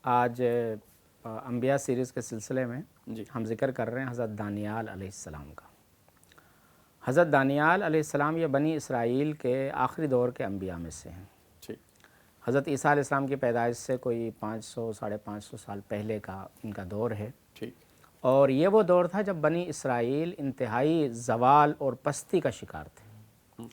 آج انبیاء سیریز کے سلسلے میں جی ہم ذکر کر رہے ہیں حضرت دانیال علیہ السلام کا۔ حضرت دانیال علیہ السلام یہ بنی اسرائیل کے آخری دور کے انبیاء میں سے ہیں۔ ٹھیک۔ حضرت عیسیٰ علیہ السلام کی پیدائش سے کوئی 500 ساڑھے 500 سال پہلے کا ان کا دور ہے، ٹھیک۔ اور یہ وہ دور تھا جب بنی اسرائیل انتہائی زوال اور پستی کا شکار تھے،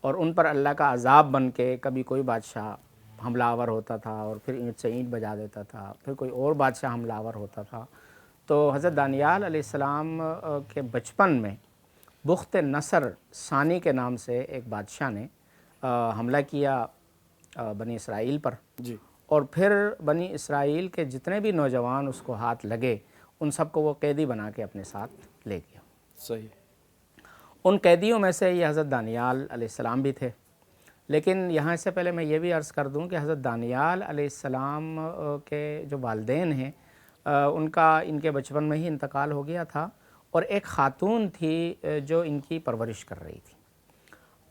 اور ان پر اللہ کا عذاب بن کے کبھی کوئی بادشاہ حملہ آور ہوتا تھا اور پھر اینٹ سے اینٹ بجا دیتا تھا، پھر کوئی اور بادشاہ حملہ آور ہوتا تھا۔ تو حضرت دانیال علیہ السلام کے بچپن میں بخت نصر ثانی کے نام سے ایک بادشاہ نے حملہ کیا بنی اسرائیل پر، جی۔ اور پھر بنی اسرائیل کے جتنے بھی نوجوان اس کو ہاتھ لگے ان سب کو وہ قیدی بنا کے اپنے ساتھ لے گیا۔ صحیح۔ ان قیدیوں میں سے یہ حضرت دانیال علیہ السلام بھی تھے، لیکن یہاں سے پہلے میں یہ بھی عرض کر دوں کہ حضرت دانیال علیہ السلام کے جو والدین ہیں ان کے بچپن میں ہی انتقال ہو گیا تھا، اور ایک خاتون تھی جو ان کی پرورش کر رہی تھی۔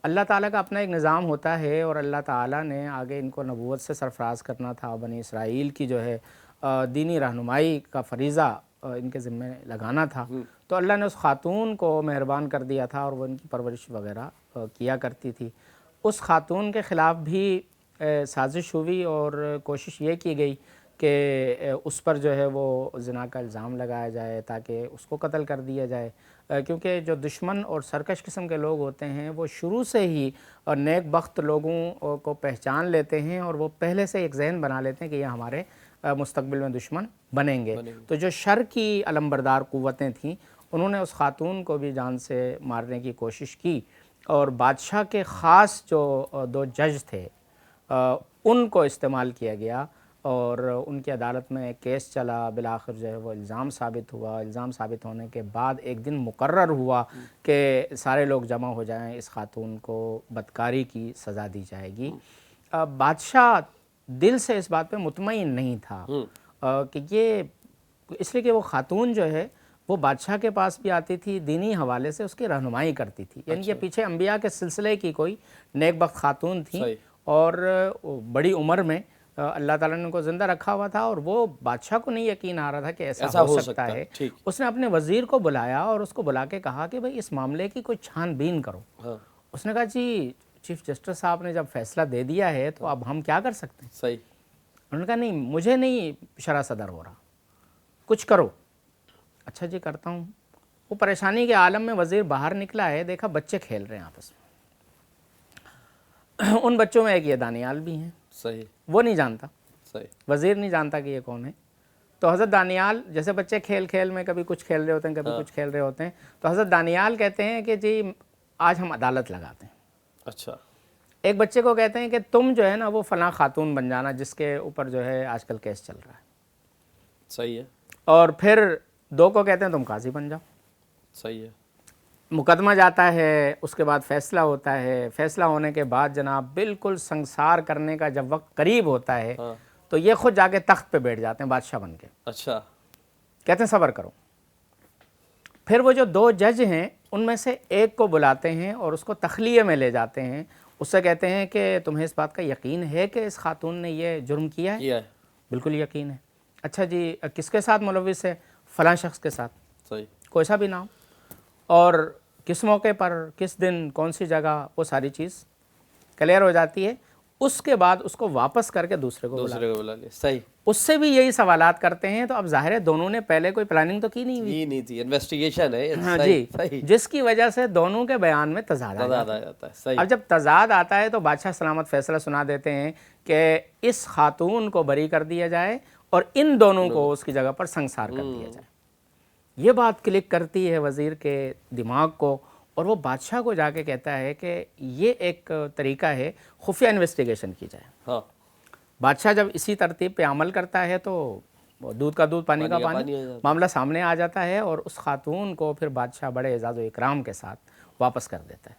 اللہ تعالیٰ کا اپنا ایک نظام ہوتا ہے، اور اللہ تعالیٰ نے آگے ان کو نبوت سے سرفراز کرنا تھا، بنی اسرائیل کی جو ہے دینی رہنمائی کا فریضہ ان کے ذمہ لگانا تھا، تو اللہ نے اس خاتون کو مہربان کر دیا تھا، اور وہ ان کی پرورش وغیرہ کیا کرتی تھی۔ اس خاتون کے خلاف بھی سازش ہوئی اور کوشش یہ کی گئی کہ اس پر جو ہے وہ زنا کا الزام لگایا جائے تاکہ اس کو قتل کر دیا جائے، کیونکہ جو دشمن اور سرکش قسم کے لوگ ہوتے ہیں وہ شروع سے ہی نیک بخت لوگوں کو پہچان لیتے ہیں، اور وہ پہلے سے ایک ذہن بنا لیتے ہیں کہ یہ ہمارے مستقبل میں دشمن بنیں گے۔ تو جو شر کی علمبردار قوتیں تھیں انہوں نے اس خاتون کو بھی جان سے مارنے کی کوشش کی، اور بادشاہ کے خاص جو 2 جج تھے ان کو استعمال کیا گیا، اور ان کی عدالت میں ایک کیس چلا۔ بالآخر جو ہے وہ الزام ثابت ہوا۔ الزام ثابت ہونے کے بعد ایک دن مقرر ہوا کہ سارے لوگ جمع ہو جائیں، اس خاتون کو بدکاری کی سزا دی جائے گی۔ بادشاہ دل سے اس بات پہ مطمئن نہیں تھا کہ یہ اس لیے کہ وہ خاتون جو ہے وہ بادشاہ کے پاس بھی آتی تھی، دینی حوالے سے اس کی رہنمائی کرتی تھی، یعنی یہ پیچھے انبیاء کے سلسلے کی کوئی نیک بخت خاتون تھی، اور بڑی عمر میں اللہ تعالیٰ نے ان کو زندہ رکھا ہوا تھا، اور وہ بادشاہ کو نہیں یقین آ رہا تھا کہ ایسا ہو سکتا ہے۔ اس نے اپنے وزیر کو بلایا اور اس کو بلا کے کہا کہ بھئی اس معاملے کی کوئی چھان بین کرو۔ اس نے کہا جی چیف جسٹس صاحب نے جب فیصلہ دے دیا ہے تو اب ہم کیا کر سکتے ہیں؟ صحیح۔ انہوں نے کہا نہیں، مجھے نہیں شرح صدر ہو رہا، کچھ کرو۔ اچھا جی کرتا ہوں۔ وہ پریشانی کے عالم میں وزیر باہر نکلا ہے، دیکھا بچے کھیل رہے ہیں آپس میں، ان بچوں میں ایک یہ دانیال بھی ہیں۔ صحیح۔ وہ نہیں جانتا، صحیح۔ وزیر نہیں جانتا کہ یہ کون ہے۔ تو حضرت دانیال جیسے بچے کھیل کھیل میں کبھی کچھ کھیل رہے ہوتے ہیں، کبھی کچھ کھیل رہے ہوتے ہیں، تو حضرت دانیال کہتے ہیں کہ جی آج ہم عدالت لگاتے ہیں۔ اچھا۔ ایک بچے کو کہتے ہیں کہ تم جو ہے نا وہ فلاں خاتون بن جانا جس کے اوپر جو ہے آج کل کیس چل رہا ہے۔ صحیح ہے۔ اور پھر 2 کو کہتے ہیں تم قاضی بن جاؤ۔ صحیح ہے۔ مقدمہ جاتا ہے، اس کے بعد فیصلہ ہوتا ہے۔ فیصلہ ہونے کے بعد جناب بالکل سنسار کرنے کا جب وقت قریب ہوتا ہے تو یہ خود جا کے تخت پہ بیٹھ جاتے ہیں بادشاہ بن کے۔ اچھا۔ کہتے ہیں صبر کرو۔ پھر وہ جو 2 جج ہیں ان میں سے ایک کو بلاتے ہیں اور اس کو تخلیے میں لے جاتے ہیں، اس سے کہتے ہیں کہ تمہیں اس بات کا یقین ہے کہ اس خاتون نے یہ جرم کیا ہے؟ بالکل یقین ہے۔ اچھا جی کس کے ساتھ ملوث ہے؟ فلاں شخص کے ساتھ۔ صحیح۔ کوئی سا بھی نام، اور کس موقع پر، کس دن، کون سی جگہ، وہ ساری چیز کلیئر ہو جاتی ہے۔ اس کے بعد اس کو واپس کر کے دوسرے کو بلا لے۔ صحیح۔ اس سے بھی یہی سوالات کرتے ہیں۔ تو اب ظاہر ہے دونوں نے پہلے کوئی پلاننگ تو کی نہیں ہوئی، یہ نہیں تھی، انویسٹیگیشن ہے۔ ہاں جی، جس کی وجہ سے دونوں کے بیان میں تضاد آ جاتا ہے۔ صحیح۔ اب جب تضاد آتا ہے تو بادشاہ سلامت فیصلہ سنا دیتے ہیں کہ اس خاتون کو بری کر دیا جائے اور ان دونوں کو اس کی جگہ پر سنسار کر دیا جائے۔ یہ بات کلک کرتی ہے وزیر کے دماغ کو، اور وہ بادشاہ کو جا کے کہتا ہے کہ یہ ایک طریقہ ہے خفیہ انویسٹیگیشن کی جائے۔ بادشاہ جب اسی ترتیب پہ عمل کرتا ہے تو دودھ کا دودھ پانی کا پانی، معاملہ سامنے آ جاتا ہے، اور اس خاتون کو پھر بادشاہ بڑے اعزاز و اکرام کے ساتھ واپس کر دیتا ہے۔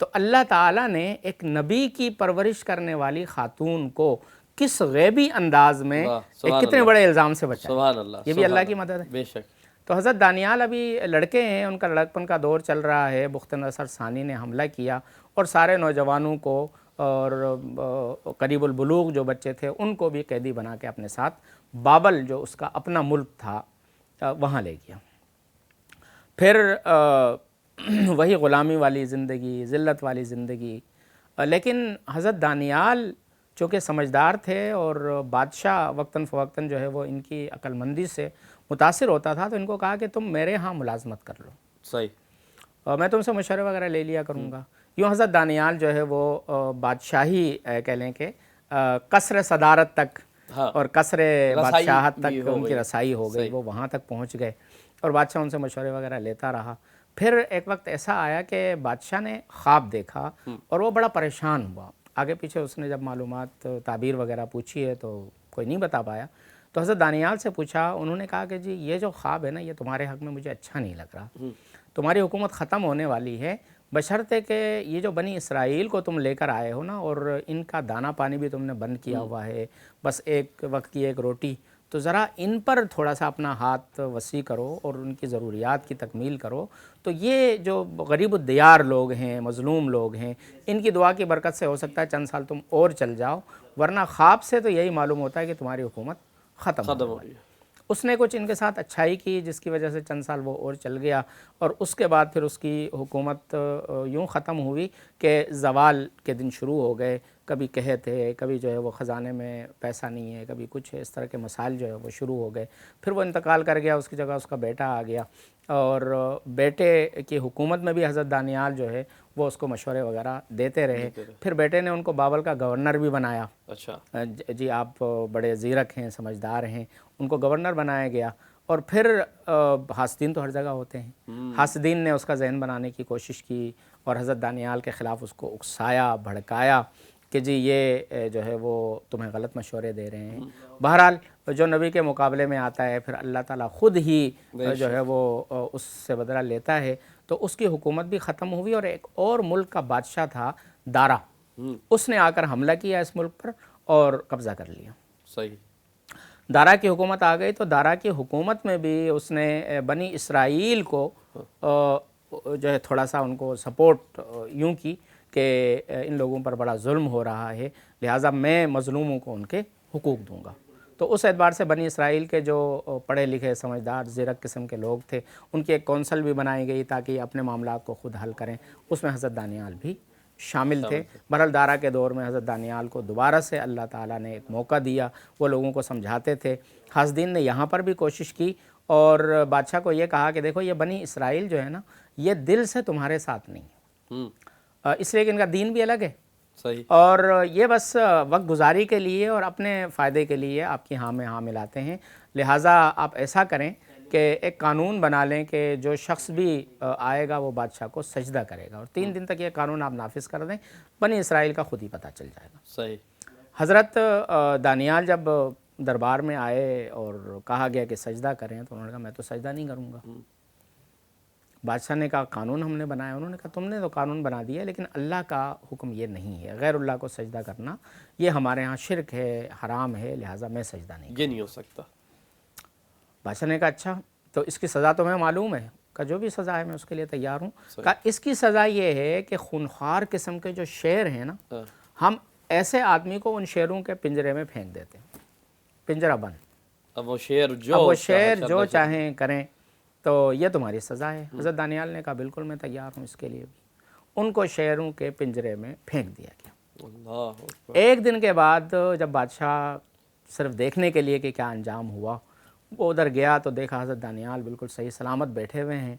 تو اللہ تعالیٰ نے ایک نبی کی پرورش کرنے والی خاتون کو کس غیبی انداز میں ایک کتنے بڑے الزام سے بچایا۔ سبحان اللہ، یہ بھی اللہ کی مدد ہے۔ بے شک۔ تو حضرت دانیال ابھی لڑکے ہیں، ان کا لڑکپن کا دور چل رہا ہے، بخت نصر ثانی نے حملہ کیا اور سارے نوجوانوں کو اور قریب البلوغ جو بچے تھے ان کو بھی قیدی بنا کے اپنے ساتھ بابل جو اس کا اپنا ملک تھا وہاں لے گیا. پھر وہی غلامی والی زندگی، ذلت والی زندگی. لیکن حضرت دانیال چونکہ سمجھدار تھے اور بادشاہ وقتاً فوقتاً جو ہے وہ ان کی عقل مندی سے متاثر ہوتا تھا، تو ان کو کہا کہ تم میرے ہاں ملازمت کر لو، صحیح. میں تم سے مشورے وغیرہ لے لیا کروں گا. یوں حضرت دانیال جو ہے وہ بادشاہی کہہ لیں کہ قصر صدارت تک اور قصر بادشاہت تک ان کی رسائی ہو گئی. وہ وہاں تک پہنچ گئے اور بادشاہ ان سے مشورے وغیرہ لیتا رہا. پھر ایک وقت ایسا آیا کہ بادشاہ نے خواب دیکھا اور وہ بڑا پریشان ہوا. آگے پیچھے اس نے جب معلومات تعبیر وغیرہ پوچھی ہے تو کوئی نہیں بتا پایا. تو حضرت دانیال سے پوچھا. انہوں نے کہا کہ جی یہ جو خواب ہے نا، یہ تمہارے حق میں مجھے اچھا نہیں لگ رہا. تمہاری حکومت ختم ہونے والی ہے، بشرطے کہ یہ جو بنی اسرائیل کو تم لے کر آئے ہو نا، اور ان کا دانہ پانی بھی تم نے بند کیا ہوا ہے، بس ایک وقت کی ایک روٹی، تو ذرا ان پر تھوڑا سا اپنا ہاتھ وسیع کرو اور ان کی ضروریات کی تکمیل کرو. تو یہ جو غریب الدیار لوگ ہیں، مظلوم لوگ ہیں، ان کی دعا کی برکت سے ہو سکتا ہے چند سال تم اور چل جاؤ، ورنہ خواب سے تو یہی معلوم ہوتا ہے کہ تمہاری حکومت ختم ہو رہی ہے. اس نے کچھ ان کے ساتھ اچھائی کی جس کی وجہ سے چند سال وہ اور چل گیا، اور اس کے بعد پھر اس کی حکومت یوں ختم ہوئی کہ زوال کے دن شروع ہو گئے. کبھی کہے تھے، کبھی جو ہے وہ خزانے میں پیسہ نہیں ہے، کبھی کچھ ہے، اس طرح کے مسائل جو ہے وہ شروع ہو گئے. پھر وہ انتقال کر گیا، اس کی جگہ اس کا بیٹا آ گیا، اور بیٹے کی حکومت میں بھی حضرت دانیال جو ہے وہ اس کو مشورے وغیرہ دیتے رہے. پھر بیٹے نے ان کو بابل کا گورنر بھی بنایا. اچھا جی آپ بڑے زیرک ہیں، سمجھدار ہیں، ان کو گورنر بنایا گیا. اور پھر حاسدین تو ہر جگہ ہوتے ہیں. حاسدین نے اس کا ذہن بنانے کی کوشش کی اور حضرت دانیال کے خلاف اس کو اکسایا، بھڑکایا کہ جی یہ جو ہے وہ تمہیں غلط مشورے دے رہے ہیں. بہرحال جو نبی کے مقابلے میں آتا ہے پھر اللہ تعالیٰ خود ہی جو ہے وہ اس سے بدلہ لیتا ہے. تو اس کی حکومت بھی ختم ہوئی، اور ایک اور ملک کا بادشاہ تھا دارا، اس نے آ کر حملہ کیا اس ملک پر اور قبضہ کر لیا. صحیح. دارا کی حکومت آ گئی. تو دارا کی حکومت میں بھی اس نے بنی اسرائیل کو جو ہے تھوڑا سا ان کو سپورٹ یوں کی کہ ان لوگوں پر بڑا ظلم ہو رہا ہے، لہٰذا میں مظلوموں کو ان کے حقوق دوں گا. تو اس اعتبار سے بنی اسرائیل کے جو پڑھے لکھے سمجھدار زیرک قسم کے لوگ تھے، ان کی ایک کونسل بھی بنائی گئی تاکہ اپنے معاملات کو خود حل کریں. اس میں حضرت دانیال بھی شامل تھے. بہرحال دارا کے دور میں حضرت دانیال کو دوبارہ سے اللہ تعالیٰ نے ایک موقع دیا. وہ لوگوں کو سمجھاتے تھے. حاسدین نے یہاں پر بھی کوشش کی اور بادشاہ کو یہ کہا کہ دیکھو یہ بنی اسرائیل جو ہے نا، یہ دل سے تمہارے ساتھ نہیں ہے، اس لیے کہ ان کا دین بھی الگ ہے. صحیح. اور یہ بس وقت گزاری کے لیے اور اپنے فائدے کے لیے آپ کی ہاں میں ہاں ملاتے ہیں. لہٰذا آپ ایسا کریں کہ ایک قانون بنا لیں کہ جو شخص بھی آئے گا وہ بادشاہ کو سجدہ کرے گا، اور 3 دن تک یہ قانون آپ نافذ کر دیں، بنی اسرائیل کا خود ہی پتہ چل جائے گا. صحیح. حضرت دانیال جب دربار میں آئے اور کہا گیا کہ سجدہ کریں تو انہوں نے کہا میں تو سجدہ نہیں کروں گا. بادشاہ نے کہا قانون ہم نے بنایا. انہوں نے کہا تم نے تو قانون بنا دیا لیکن اللہ کا حکم یہ نہیں ہے، غیر اللہ کو سجدہ کرنا یہ ہمارے ہاں شرک ہے، حرام ہے، لہٰذا میں سجدہ نہیں کروں. یہ نہیں ہو سکتا. بادشاہ نے کہا اچھا تو اس کی سزا تمہیں معلوم ہے؟ کہ جو بھی سزا ہے میں اس کے لیے تیار ہوں. کہا اس کی سزا یہ ہے کہ خونخوار قسم کے جو شیر ہیں نا، ہم ایسے آدمی کو ان شیروں کے پنجرے میں پھینک دیتے ہیں، پنجرہ بند. اب وہ شیر جو چاہیں کریں، تو یہ تمہاری سزا ہے. حضرت دانیال نے کہا بالکل میں تیار ہوں اس کے لیے بھی. ان کو شیروں کے پنجرے میں پھینک دیا گیا. اللہ. ایک دن کے بعد جب بادشاہ صرف دیکھنے کے لیے کہ کیا انجام ہوا، وہ ادھر گیا تو دیکھا حضرت دانیال بالکل صحیح سلامت بیٹھے ہوئے ہیں،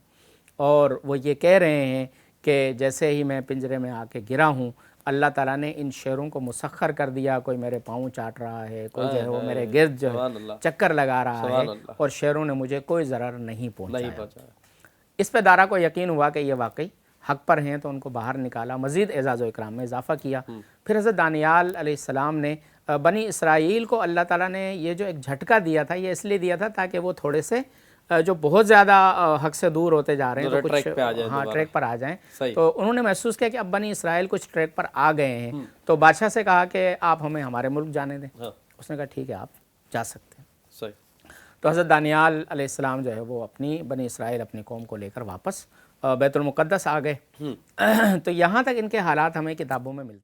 اور وہ یہ کہہ رہے ہیں کہ جیسے ہی میں پنجرے میں آ کے گرا ہوں اللہ تعالیٰ نے ان شیروں کو مسخر کر دیا. کوئی میرے پاؤں چاٹ رہا ہے، کوئی جو ہے وہ میرے گرد جو ہے چکر لگا رہا ہے، اور شیروں نے مجھے کوئی ضرر نہیں پہنچایا. اس پہ دارا کو یقین ہوا کہ یہ واقعی حق پر ہیں، تو ان کو باہر نکالا، مزید اعزاز و اکرام میں اضافہ کیا. پھر حضرت دانیال علیہ السلام نے بنی اسرائیل کو اللہ تعالیٰ نے یہ جو ایک جھٹکا دیا تھا، یہ اس لیے دیا تھا تاکہ وہ تھوڑے سے جو بہت زیادہ حق سے دور ہوتے جا رہے ہیں تو کچھ ٹریک پر آ جائیں. تو انہوں نے محسوس کیا کہ اب بنی اسرائیل کچھ ٹریک پر آ گئے ہیں. تو بادشاہ سے کہا کہ آپ ہمیں ہمارے ملک جانے دیں. اس نے کہا ٹھیک ہے آپ جا سکتے ہیں. تو حضرت دانیال علیہ السلام جو ہے وہ اپنی بنی اسرائیل اپنی قوم کو لے کر واپس بیت المقدس آ گئے. تو یہاں تک ان کے حالات ہمیں کتابوں میں ملتے ہیں.